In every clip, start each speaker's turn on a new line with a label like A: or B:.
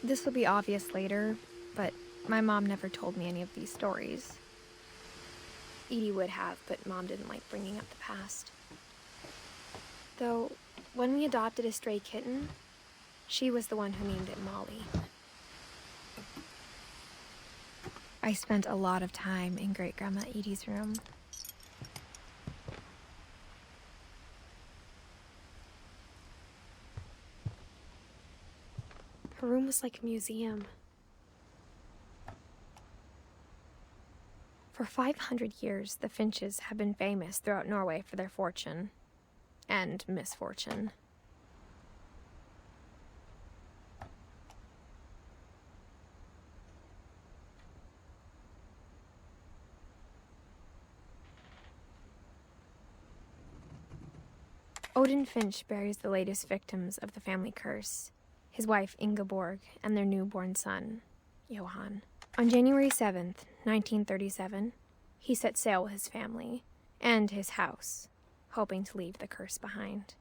A: This will be obvious later, but my mom never told me any of these stories. Edie would have, but Mom didn't like bringing up the past. Though, when we adopted a stray kitten, she was the one who named it Molly. I spent a lot of time in Great-Grandma Edie's room. Her room was like a museum. For 500 years, the Finches have been famous throughout Norway for their fortune and misfortune. Odin Finch buries the latest victims of the family curse, his wife Ingeborg and their newborn son, Johan. On January 7th, 1937, he set sail with his family and his house, hoping to leave the curse behind.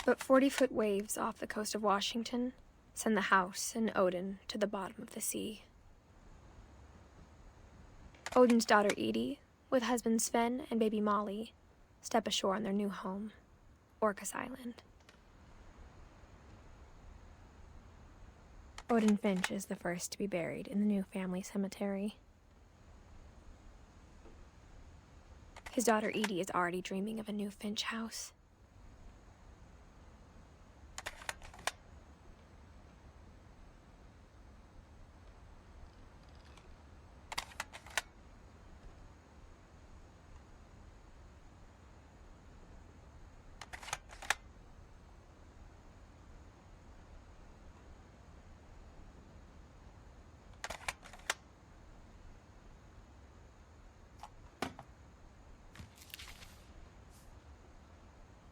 A: But 40-foot waves off the coast of Washington send the house and Odin to the bottom of the sea. Odin's daughter Edie, with husband Sven and baby Molly, step ashore on their new home, Orcas Island. Odin Finch is the first to be buried in the new family cemetery. His daughter Edie is already dreaming of a new Finch house.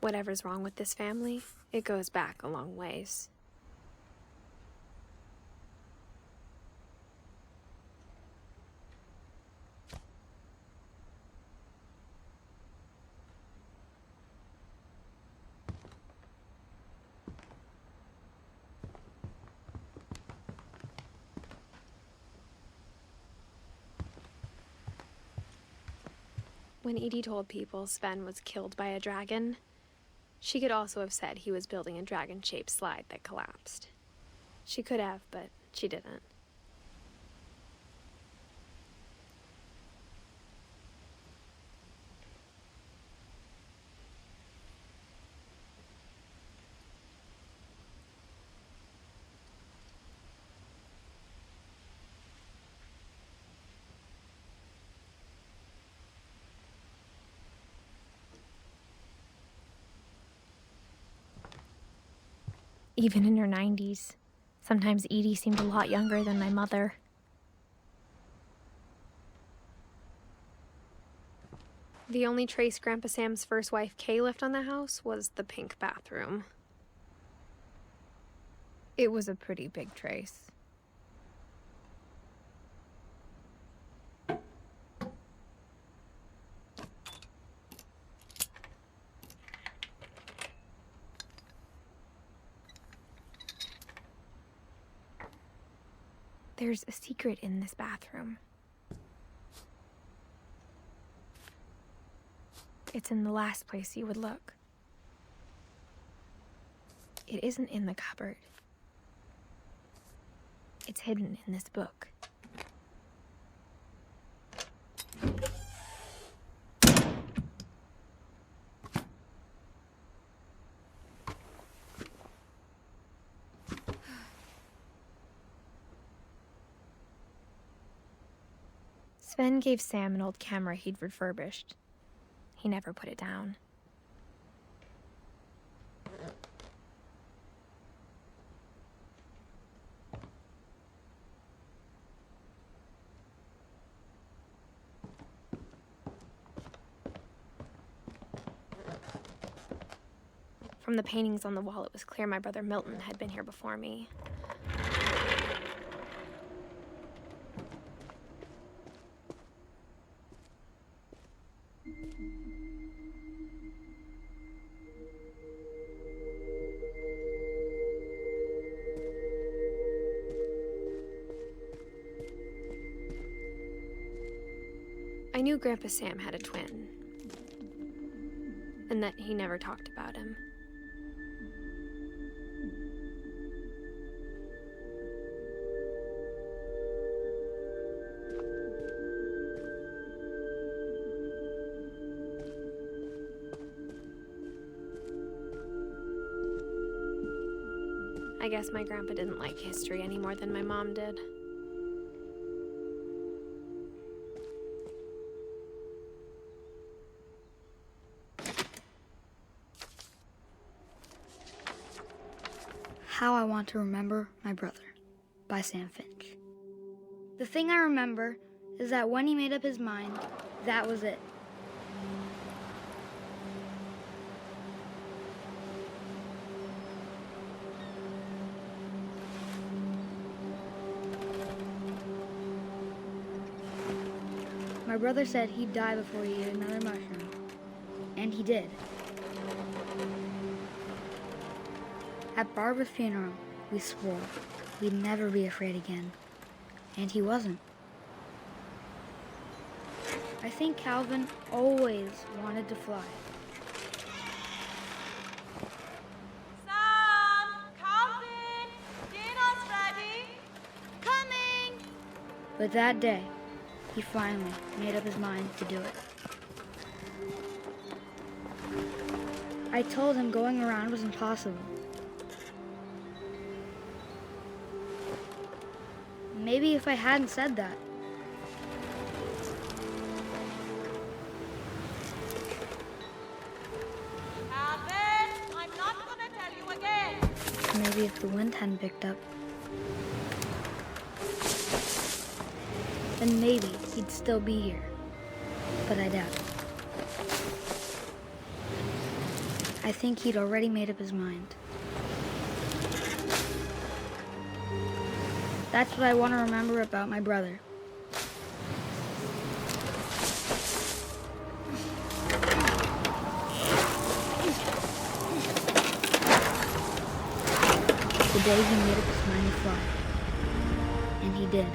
A: Whatever's wrong with this family, it goes back a long ways. When Edie told people Sven was killed by a dragon, she could also have said he was building a dragon-shaped slide that collapsed. She could have, but she didn't. Even in her 90s, sometimes Edie seemed a lot younger than my mother. The only trace Grandpa Sam's first wife Kay left on the house was the pink bathroom. It was a pretty big trace. There's a secret in this bathroom. It's in the last place you would look. It isn't in the cupboard. It's hidden in this book. Sven gave Sam an old camera he'd refurbished. He never put it down. From the paintings on the wall, it was clear my brother Milton had been here before me. I knew Grandpa Sam had a twin, and that he never talked about him. I guess my grandpa didn't like history any more than my mom did.
B: How I Want to Remember My Brother by Sam Finch. The thing I remember is that when he made up his mind, that was it. My brother said he'd die before he ate another mushroom, and he did. At Barbara's funeral, we swore we'd never be afraid again, and he wasn't. I think Calvin always wanted to fly.
C: Sam! Calvin! Dinner's ready! Coming!
B: But that day, he finally made up his mind to do it. I told him going around was impossible. Maybe if I hadn't said that.
C: Calvin, I'm not gonna tell you again.
B: Maybe if the wind hadn't picked up. Then maybe he'd still be here. But I doubt it. I think he'd already made up his mind. That's what I want to remember about my brother. The day he made up his mind to fly. And he did.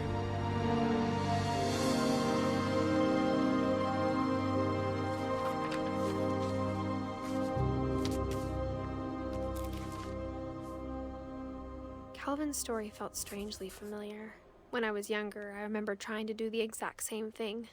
A: Calvin's story felt strangely familiar. When I was younger, I remember trying to do the exact same thing.